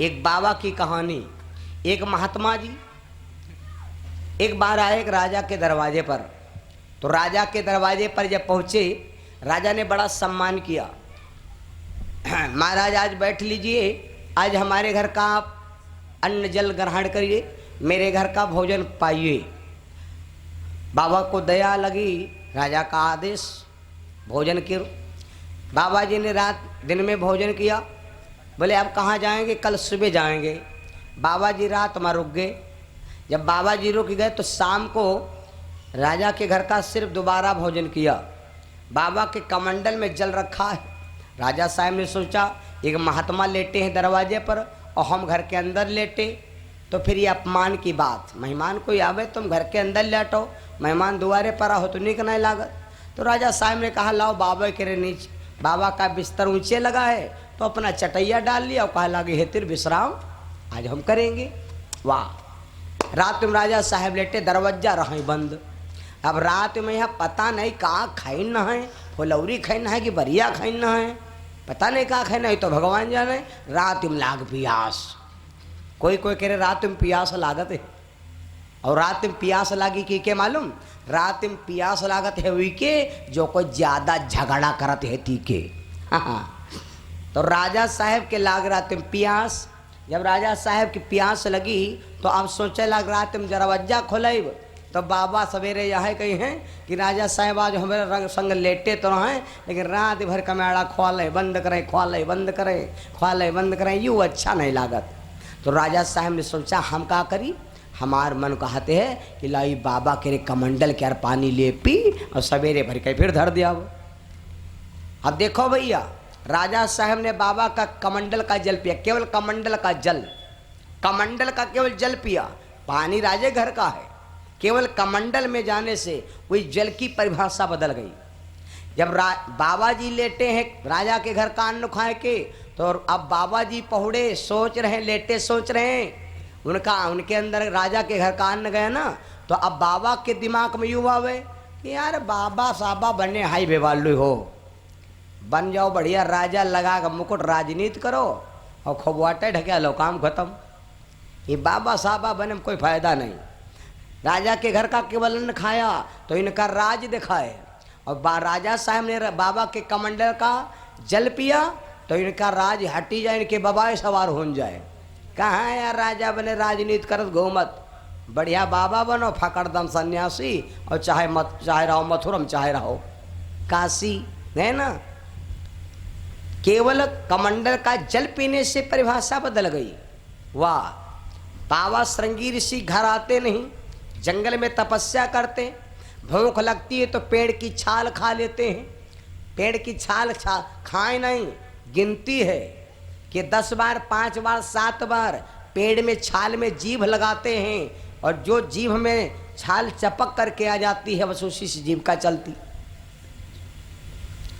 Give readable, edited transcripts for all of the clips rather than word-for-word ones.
एक बाबा की कहानी। एक महात्मा जी एक बार आए एक राजा के दरवाजे पर। तो राजा के दरवाजे पर जब पहुँचे, राजा ने बड़ा सम्मान किया। महाराज आज बैठ लीजिए, आज हमारे घर का आप अन्न जल ग्रहण करिए, मेरे घर का भोजन पाइए। बाबा को दया लगी, राजा का आदेश, भोजन करो। बाबा जी ने रात दिन में भोजन किया। बोले अब कहाँ जाएंगे? कल सुबह जाएंगे। बाबा जी रात में रुक गए। जब बाबा जी रुक गए तो शाम को राजा के घर का सिर्फ दोबारा भोजन किया। बाबा के कमंडल में जल रखा है। राजा साहब ने सोचा एक महात्मा लेटे हैं दरवाजे पर और हम घर के अंदर लेटे, तो फिर ये अपमान की बात। मेहमान कोई आवे तुम घर के अंदर लेटो, मेहमान दुआरे पर हो तो निक नहीं लागत। तो राजा साहब ने कहा लाओ बाबा के नीचे, बाबा का बिस्तर ऊंचे लगा है तो अपना चटैया डाल लिया और कहा लगे हेतिर विश्राम आज हम करेंगे। वाह। रात में राजा साहब लेटे, दरवाजा रहे बंद। अब रात में यहाँ पता नहीं कहाँ खाइन है, फुलौरी खाइन है कि बरिया खाइन है, पता नहीं कहाँ खाइन है, तो भगवान जाने। रात में लाग पियास, कोई कोई कह रहे रात में पियास लागत है। और रात में पियास लागी कि के मालूम? रात में पियास लागत है वही के जो कोई ज्यादा झगड़ा करत है ती के। हाँ। तो राजा साहब के लाग रात में पियास। जब राजा साहब की प्यास लगी तो अब सोचे लग रात में दरवाजा खोलब। तो बाबा सवेरे यह कही हैं कि राजा साहब आज हमारे रंग संग लेटे तो हैं, लेकिन रात भर कमेड़ा खोले बंद करें, खोले बंद करें, खोले बंद करें, यूँ अच्छा नहीं लागत। तो राजा साहब ने सोचा हम क्या करी? हमार मन कहते हैं कि लाई बाबा के कमंडल के यार पानी ले पी और सवेरे भर के फिर धर दिया। अब देखो भैया, राजा साहब ने बाबा का कमंडल का जल पिया, केवल कमंडल का जल, कमंडल का केवल जल पिया। पानी राजे घर का है, केवल कमंडल में जाने से वही जल की परिभाषा बदल गई। जब बाबा जी लेटे हैं राजा के घर का अन्न खाए के, तो अब बाबा जी पहुड़े सोच रहे हैं, लेटे सोच रहे हैं, उनके अंदर राजा के घर का अन्न गया ना। तो अब बाबा के दिमाग में यूँ आवे कि यार बाबा साबा बनने हाई बेवालू हो, बन जाओ बढ़िया राजा लगा कर मुकुट राजनीति करो और खुबवाटे ढके लो, काम खत्म। ये बाबा साहबा बने में कोई फायदा नहीं। राजा के घर का केवल अन्न खाया तो इनका राज दिखाए, और राजा साहब ने बाबा के कमंडल का जल पिया तो इनका राज हटी जाए, इनके बबाए सवार हो जाए। कहाँ यार राजा बने राजनीति करत घूमत, बढ़िया बाबा बनो फकड़दम सन्यासी, और चाहे रहो मथुरम चाहे रहो काशी, है ना। केवल कमंडल का जल पीने से परिभाषा बदल गई। वाह। बाबा श्रृंगी ऋषि घर आते नहीं, जंगल में तपस्या करते, भूख लगती है तो पेड़ की छाल खा लेते हैं। पेड़ की छाल खाए नहीं, गिनती है कि 10 बार 5 बार 7 बार पेड़ में छाल में जीभ लगाते हैं, और जो जीभ में छाल चपक करके आ जाती है बस उसी से जीभ का चलती।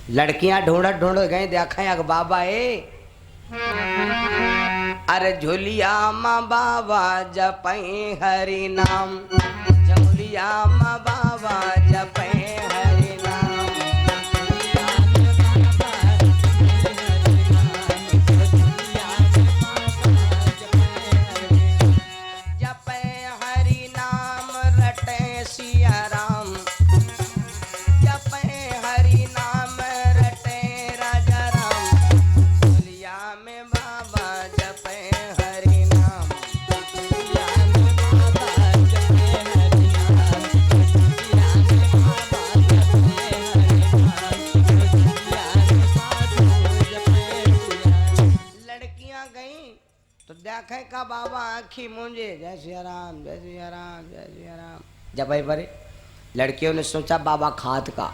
लड़कियां ढूंढत ढूंढत गए, देखा अग बाबा अरे झुलिया माँ बाबा जपई हरि नाम, झुलिया माँ बाबा जपई हरि नाम, जपै हरि नाम रटे सिया राम, जपै हरि नाम रटे राजा राम, झुलिया में बाबा जपै हरि नाम, झुलिया में बाबा जपै हरि नाम, झुलिया में बाबा जपै हरि नाम, झुलिया में बाबा जपै हरि नाम। लड़कियां गईं तो देखे का बाबा आँखी मूंजे, जय सिया राम जय सिया राम जय सिया राम जपै परे। लड़कियों ने सोचा बाबा खाद का,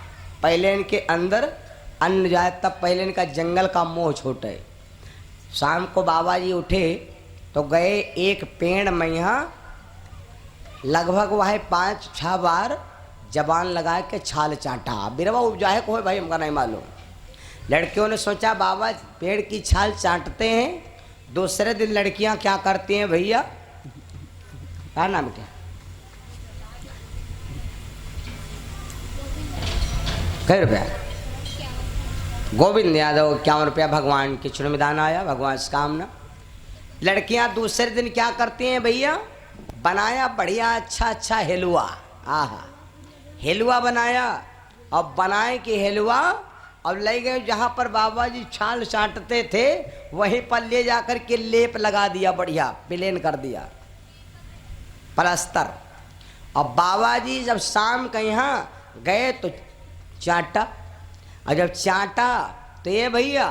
पहले इनके अंदर अन्न जाए तब पहले इनका जंगल का मोह छूटे। शाम को बाबा जी उठे तो गए एक पेड़ में, यहाँ लगभग वह 5-6 बार जबान लगा के छाल चाटा। बिरवा उपजाए को है भाई, हमका नहीं मालूम। लड़कियों ने सोचा बाबा पेड़ की छाल चाटते हैं। दूसरे दिन लड़कियां क्या करती हैं भैया? क्या नाम क्या? कई रुपया? गोविंद यादव 51 रुपया भगवान की चुन में दान आया, भगवान से कामना। लड़कियां दूसरे दिन क्या करती हैं भैया, बनाया बढ़िया अच्छा अच्छा हलवा, आहा हलवा बनाया, अब बनाए कि हलवा अब ले गए जहाँ पर बाबा जी छाल चाटते थे वहीं पर ले जाकर के लेप लगा दिया, बढ़िया प्लेन कर दिया प्लास्टर। अब बाबा जी जब शाम के यहाँ गए तो चाटा, और जब चाटा तो ये भैया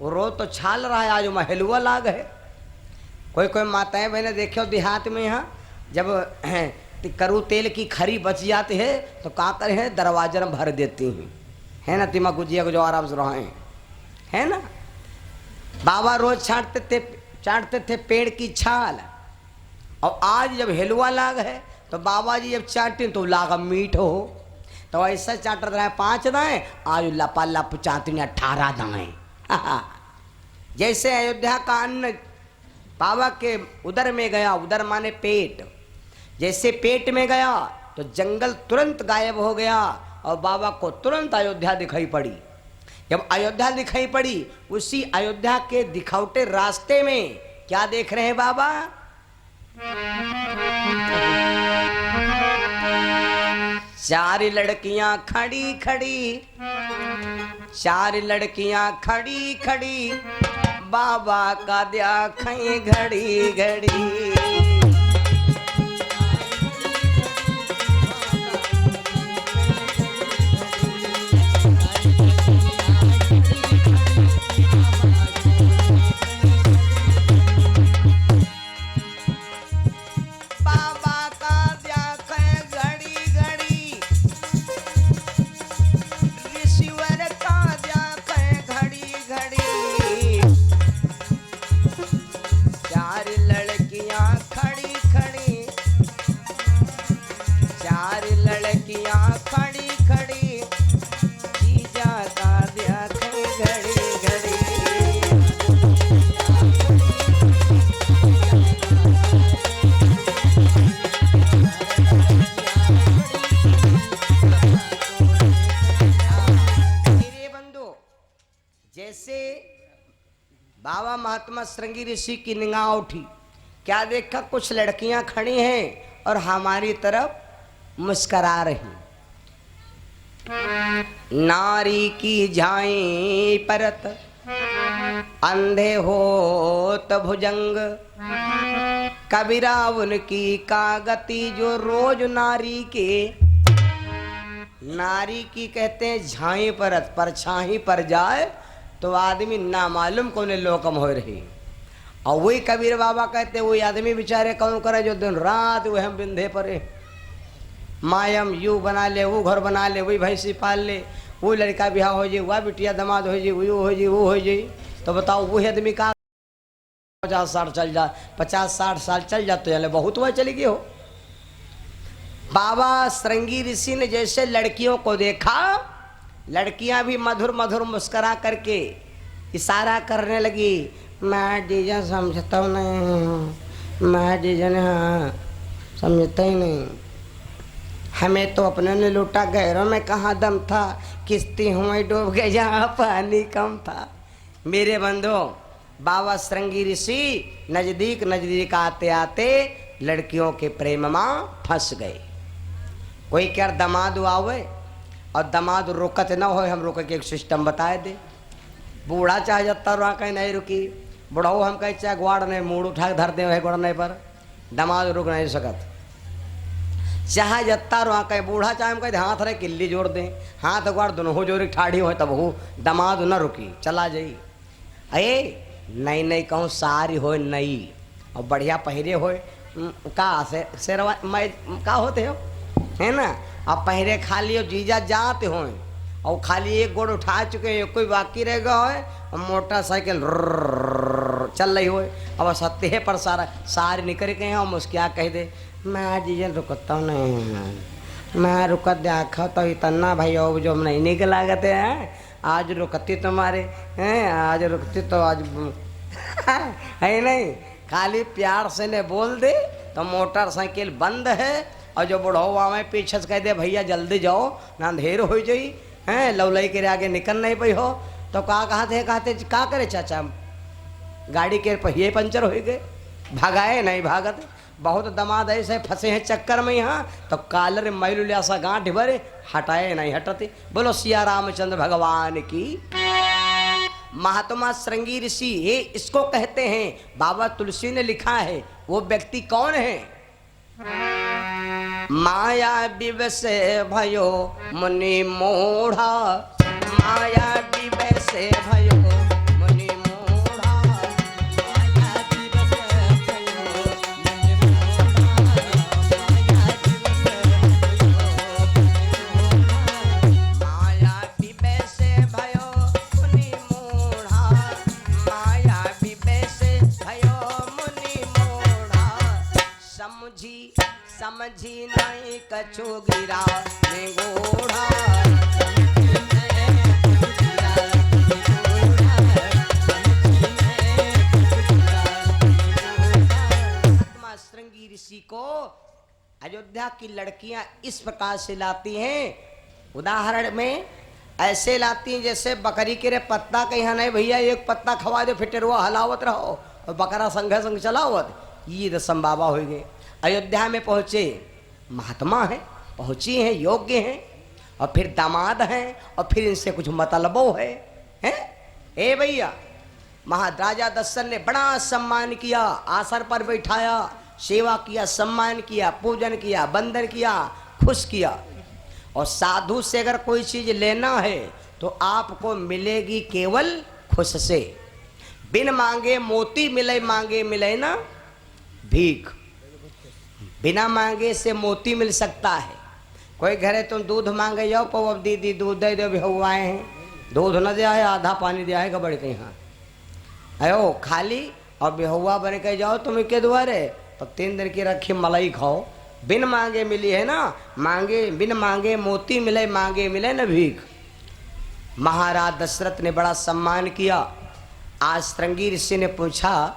वो रोज तो छाल रहा है, आज मैं हलवा ला गए। कोई कोई माताएं बहनें देखो देहात में यहाँ जब करू तेल की खरी बच जाती है तो क्या करे हैं, दरवाजे में भर देती हैं, है ना, तिमा गुजिया को जो आराम से रहे है ना। बाबा रोज चाटते थे पेड़ की छाल, और आज जब हलवा लाग है तो बाबा जी जब चाटे तो लागा मीठ हो, तो ऐसा चाट रहे 5 दाएं, आज लपा लप चाटने 18 दाएं। जैसे अयोध्या का अन्न बाबा के उदर में गया, उदर माने पेट, जैसे पेट में गया तो जंगल तुरंत गायब हो गया और बाबा को तुरंत अयोध्या दिखाई पड़ी। जब अयोध्या दिखाई पड़ी, उसी अयोध्या के दिखौटे रास्ते में क्या देख रहे हैं बाबा, चार लड़कियां खड़ी खड़ी, चार लड़कियां खड़ी खड़ी, बाबा का देखें घड़ी घड़ी। बाबा महात्मा श्रृंगी ऋषि की निगाह उठी, क्या देखा, कुछ लड़कियां खड़ी हैं और हमारी तरफ मुस्करा रही। नारी की झाई परत अंधे होत भुजंग, कबीरा उनकी का गति जो रोज नारी के, नारी की कहते हैं झाई परत, परछाई पर जाए तो आदमी ना मालूम कौन लोकम हो रही। और वही कबीर बाबा कहते वही आदमी बेचारे कौन करे जो दिन रात वह हम बिंधे परे, मायम यू बना ले, वो घर बना ले, वही भैंसी पाल ले, वो लड़का ब्याह हो जाए, वह बिटिया दामाद हो जाए, वो हो जाए, वो हो जाए। तो बताओ वही आदमी का 50-60 चल जा, 50-60 साल चल जाते तो बहुत वह चली गई हो। बाबा श्रृंगी ऋषि ने जैसे लड़कियों को देखा, लड़कियां भी मधुर मधुर मुस्करा करके इशारा करने लगी, मैं जीजा समझता हूँ नहीं, मैं जीजा ने हाँ समझता ही नहीं, हमें तो अपने ने लूटा, गहरों में कहाँ दम था, किश्ती हुई डूब गए जहाँ पानी कम था। मेरे बंधु, बाबा श्रृंगी ऋषि नजदीक नजदीक आते आते लड़कियों के प्रेम में फंस गए। कोई क्या दामाद आवे और दामाद रुकत ना हो, हम रुक के एक सिस्टम बताए दे। बूढ़ा चाहे जत्ता रुआ कहीं नहीं रुकी, बुढ़ाओ हम कहीं चाहे ग्वाड़ नहीं मूड उठा के धर दे गुड़ने पर, दामाद रुक नहीं सकत। चाहे जत्ता रुआ कहीं बूढ़ा चाहे हम कहीं हाथ रहे किल्ली जोड़ दें, हाथ ग्वाड़ दोनों जोड़ ठाड़ी हो तब हो दामाद न रुकी, चला जाई। अये नई नई कहूँ सारी हो नई और बढ़िया पहरे हो का से शेरवा मैं का होते हो है ना, अब पहरे खाली हो जीजा जाते हो और खाली एक गोड़ उठा चुके हैं, कोई बाकी रह गया है और मोटरसाइकिल चल रही हो, अब सत्य पर सारे निकल के हैं और मुस्किया कह दे, मैं जीजा रुकता नहीं, मैं रुकत देखा तो इतना भाई अब जो नहीं निकला गते हैं, आज रुकती तुम्हारे हैं, आज रुकती तो आज है नहीं, खाली प्यार से ने बोल दे तो मोटरसाइकिल बंद है और जो बुढ़वा में पीछे से कह दे भैया जल्दी जाओ ना अंधेर हो जाई हैं, लौलई के आगे निकल नहीं पाई हो तो कहाँ थे कहते क्या करे चाचा, गाड़ी के पहिए पंचर हो गए, भगाए नहीं भागत। बहुत दमाद ऐसे फंसे हैं चक्कर में यहाँ, तो कालर मैल सा गांठ भरे हटाए नहीं हटते। बोलो सिया रामचंद्र भगवान की। महात्मा श्रृंगी ऋषि ये इसको कहते हैं। बाबा तुलसी ने लिखा है, वो व्यक्ति कौन है? माया विवश भयो मुनि मोढ़ा, माया विवश भयो मुनि मोढ़ा, माया विवश भयो मुनि मोढ़ा, माया विवश भयो मुनि मोढ़ा, माया विवश भयो मुनि मोढ़ा, समझी नहीं कछु गिरा में गोढ़ा, श्रृंगी ऋषि को अयोध्या की लड़कियां इस प्रकार से लाती हैं। उदाहरण में ऐसे लाती हैं जैसे बकरी के रे पत्ता के यहाँ नहीं भैया एक पत्ता खवा दो फिटेरुआ हलावत रहो और बकरा संघ संघ चलावत। ये रसम बाबा हो गए। अयोध्या में पहुंचे, महात्मा हैं, पहुंची हैं, योग्य हैं, और फिर दामाद हैं, और फिर इनसे कुछ मतलबो है हैं? ए भैया, महाराजा दशरथ ने बड़ा सम्मान किया, आसन पर बैठाया, सेवा किया, सम्मान किया, पूजन किया, वंदन किया, खुश किया। और साधु से अगर कोई चीज लेना है तो आपको मिलेगी केवल खुश से। बिन मांगे मोती मिले, मांगे मिले ना भीख। बिना मांगे से मोती मिल सकता है। कोई घरे तुम दूध मांगे जाओ, पो अब दीदी दूध दे दो, बेहुआ आए हैं, दूध न दे आए, आधा पानी दे आएगा बड़े के यहाँ अयो खाली, और बेहुआ बन के जाओ तुम के द्वारे तो 3 दिन की रखी मलाई खाओ। बिन मांगे मिली है ना, मांगे बिन मांगे मोती मिले, मांगे मिले न भीख। महाराज दशरथ ने बड़ा सम्मान किया। आज श्रृंगी ऋषि ने पूछा,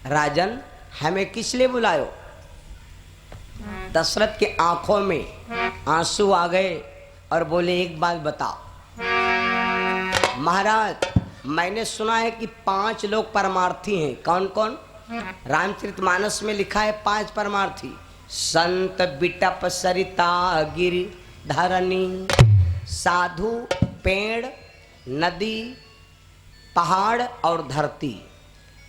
राजन हमें किस लिए बुलायो? दशरथ के आंखों में आंसू आ गए और बोले, एक बात बताओ महाराज, मैंने सुना है कि 5 लोग परमार्थी हैं। कौन कौन? रामचरितमानस में लिखा है 5 परमार्थी। संत बिटप सरिता गिरि धरणी, साधु पेड़ नदी पहाड़ और धरती,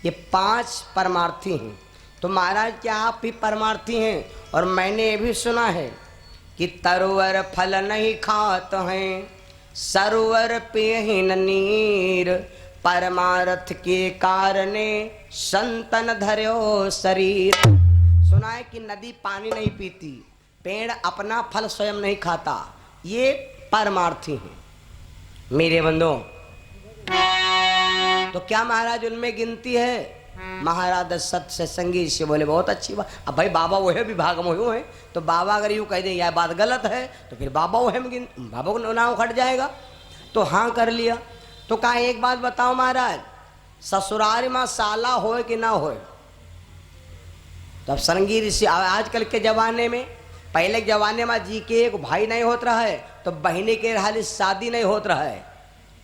ये 5 परमार्थी हैं। तो महाराज क्या आप भी परमार्थी हैं? और मैंने ये भी सुना है कि तरुवर फल नहीं खात हैं, सरोवर पेहिन नीर, परमार्थ के कारणे संतन धर्यो शरीर। सुना है कि नदी पानी नहीं पीती, पेड़ अपना फल स्वयं नहीं खाता, ये परमार्थी हैं मेरे बंधुओं। तो क्या महाराज उनमें गिनती है? महाराज दशरथ से संगी से बोले, बहुत अच्छी बात। अब भाई बाबा वो है विभाग में हुए हैं, तो बाबा अगर यूँ कह दे यह बात गलत है तो फिर बाबा वो है में बाबा को नाम खट जाएगा। तो हाँ कर लिया। तो कहा एक बात बताओ महाराज, ससुराल में साला होए कि ना होए? तो अब श्रृंगी ऋषि आजकल के जमाने में, पहले के जमाने में जी के एक भाई नहीं होता है तो बहनी के हाल शादी नहीं होता है।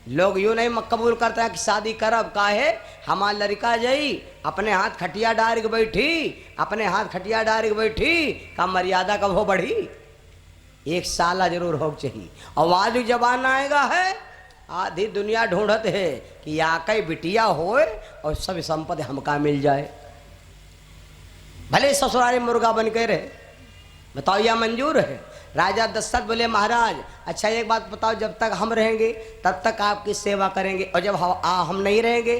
लोग यूँ नहीं कबूल करता है कि शादी करब, काहे हमार लड़का जई अपने हाथ खटिया डार के बैठी, अपने हाथ खटिया डार के बैठी, का मर्यादा कब हो बढ़ी? एक साला जरूर हो चाहिए। और आज जमाना आएगा है, आधी दुनिया ढूंढत है कि या कई बिटिया होए और सब संपत्ति हमका मिल जाए, भले ससुराल मुर्गा बन के रहे। बताओ यह मंजूर है? राजा दशरथ बोले, महाराज अच्छा एक बात बताओ, जब तक हम रहेंगे तब तक आपकी सेवा करेंगे, और जब हम नहीं रहेंगे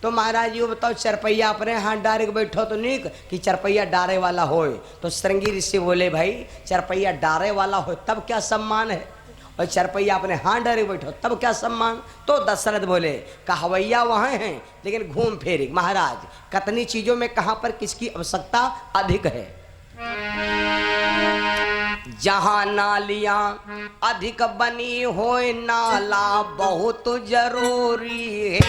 तो महाराज ये बताओ, चरपैया अपने हाथ डारे के बैठो तो नहीं कि चरपैया डारे वाला होए? तो श्रृंगी ऋषि बोले, भाई चरपैया डारे वाला हो तब क्या सम्मान है, और चरपैया अपने हाथ डारे बैठो तब क्या सम्मान? तो दशरथ बोले, कहवैया वहाँ हैं लेकिन घूम फेरी। महाराज कितनी चीजों में कहाँ पर किसकी आवश्यकता अधिक है? जहाँ नालियाँ अधिक बनी होए, नाला बहुत जरूरी है।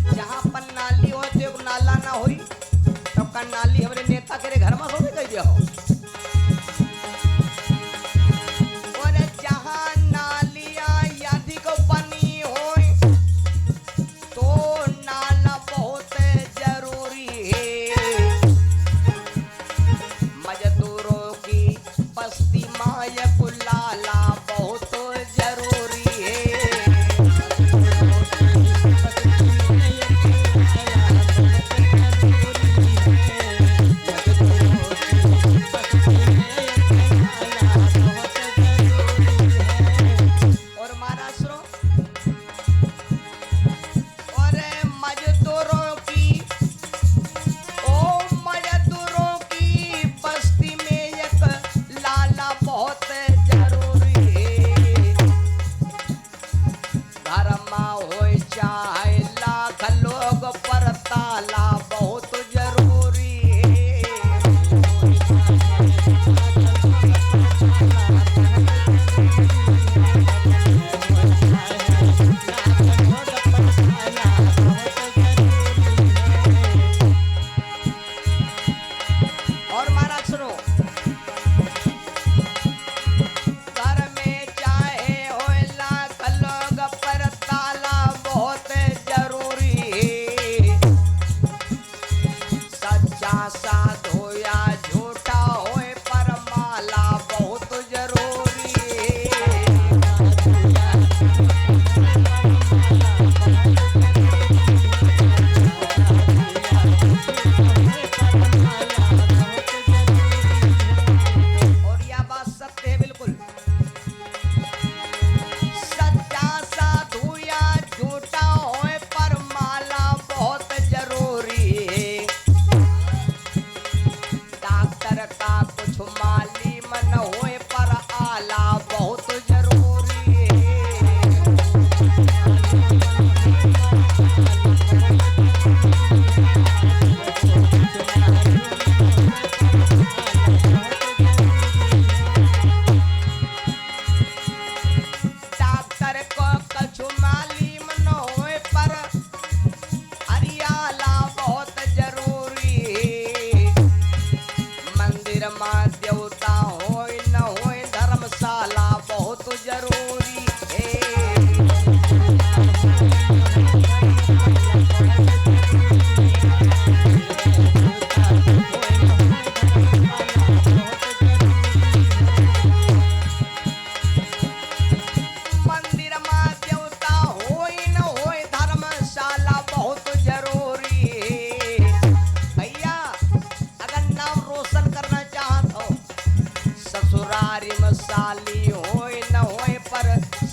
जहाँ पर नाली हो तो नाला ना होई तो का नाली हमारे नेता के घर में हो गई हो।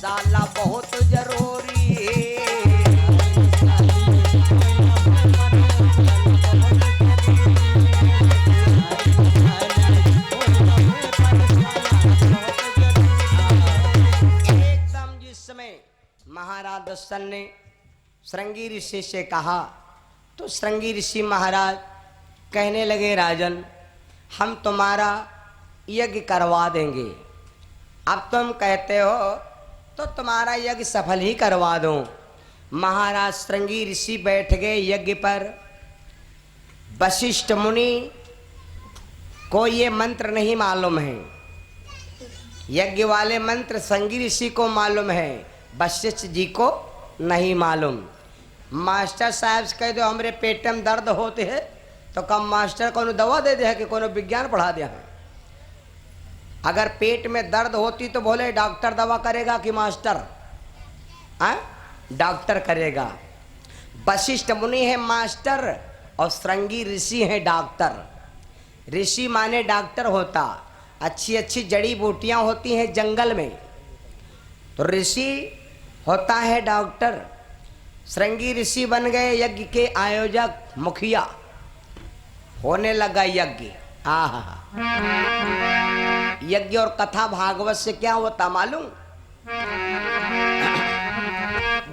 मसाला बहुत जरूरी है। एकदम जिस समय महाराज दशरथ ने श्रृंगी ऋषि से कहा तो श्रृंगी ऋषि महाराज कहने लगे, राजन हम तुम्हारा यज्ञ करवा देंगे। अब तुम कहते हो तो तुम्हारा यज्ञ सफल ही करवा दूं। महाराज श्रृंगी ऋषि बैठ गए यज्ञ पर। वशिष्ठ मुनि को ये मंत्र नहीं मालूम है, यज्ञ वाले मंत्र श्रृंगी ऋषि को मालूम है, वशिष्ठ जी को नहीं मालूम। मास्टर साहब से कह दो हमरे पेट में दर्द होते है तो कम मास्टर को दवा दे दे कि कोनो विज्ञान पढ़ा दिया है। अगर पेट में दर्द होती तो बोले डॉक्टर दवा करेगा कि मास्टर? डॉक्टर करेगा। वशिष्ठ मुनि है मास्टर और श्रृंगी ऋषि है डॉक्टर। ऋषि माने डॉक्टर होता। अच्छी अच्छी जड़ी बूटियां होती हैं जंगल में, तो ऋषि होता है डॉक्टर। श्रृंगी ऋषि बन गए यज्ञ के आयोजक, मुखिया। होने लगा यज्ञ। यज्ञ और कथा भागवत से क्या होता मालूम?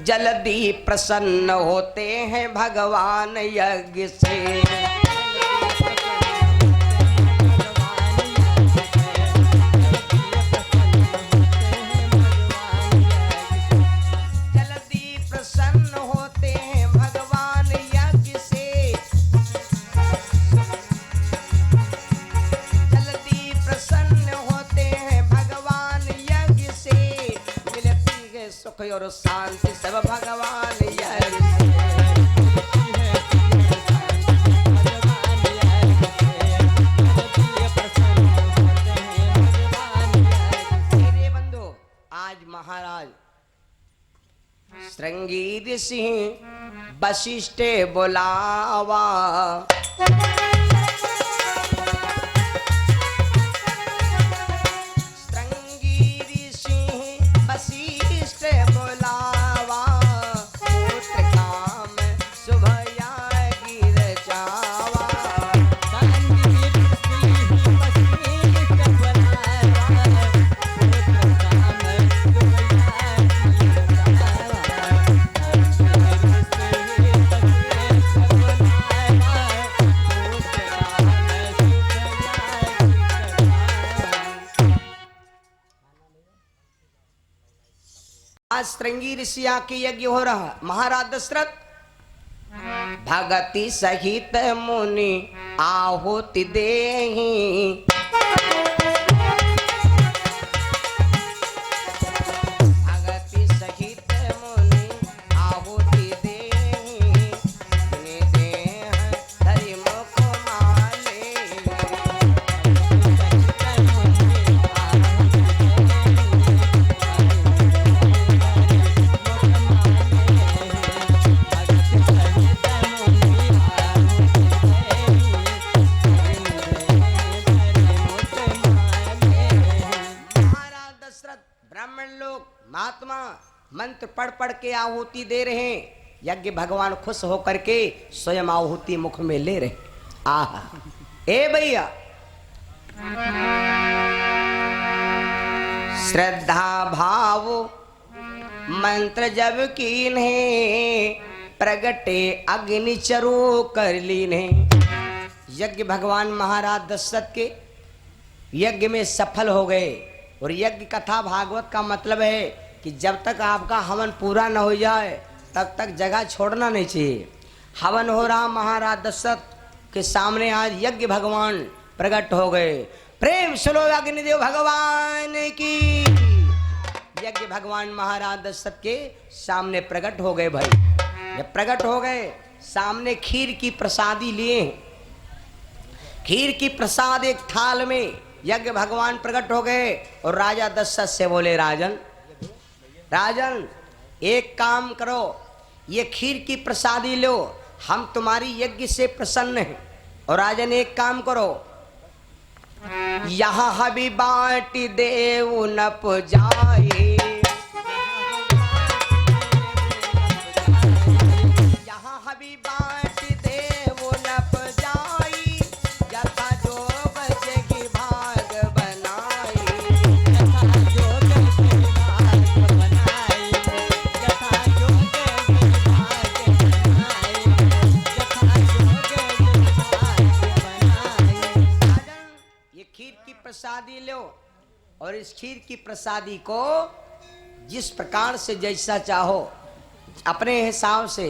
जल्दी प्रसन्न होते हैं भगवान यज्ञ से। और शांति सब भगवान यज्ञ मेरे बंधु, आज महाराज श्रृंगी ऋषि वशिष्ठ बुलावा। आज श्रृंगी ऋषि के यज्ञ हो रहा। महाराज दशरथ भगति सहित मुनि आहुति देहि। भगति सहित मुनि आहुति देहि। देह धरि मुख माले। ब्राह्मण लोग महात्मा मंत्र पढ़ पढ़ के आहुति दे रहे हैं। यज्ञ भगवान खुश होकर के स्वयं आहुति मुख में ले रहे। आहा ए भैया, श्रद्धा भाव मंत्र जब कीन्हे प्रगटे अग्नि चरो कर लीने। यज्ञ भगवान महाराज दशरथ के यज्ञ में सफल हो गए। और यज्ञ कथा भागवत का मतलब है कि जब तक आपका हवन पूरा न हो जाए तब तक जगह छोड़ना नहीं चाहिए। हवन हो रहा महाराज दशरथ के सामने, आज यज्ञ भगवान प्रकट हो गए। प्रेम सुनो अग्निदेव भगवान की। यज्ञ भगवान महाराज दशरथ के सामने प्रकट हो गए। भाई जब प्रकट हो गए, सामने खीर की प्रसादी लिए। खीर की प्रसाद एक थाल में यज्ञ भगवान प्रकट हो गए। और राजा दशरथ से बोले, राजन राजन एक काम करो, ये खीर की प्रसादी लो, हम तुम्हारी यज्ञ से प्रसन्न हैं। और राजन एक काम करो, यहाँ हबी बाटी देव न जाए। की प्रसादी लो और इस खीर की प्रसादी को जिस प्रकार से जैसा चाहो अपने हिसाब से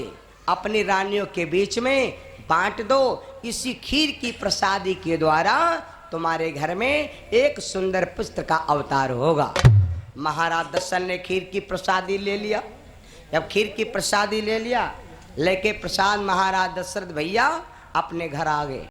अपनी रानियों के बीच में बांट दो। इसी खीर की प्रसादी के द्वारा तुम्हारे घर में एक सुंदर पुत्र का अवतार होगा। महाराज दशरथ ने खीर की प्रसादी ले लिया। जब खीर की प्रसादी ले लिया, लेके प्रसाद महाराज दशरथ भैया अपने घर आ गए।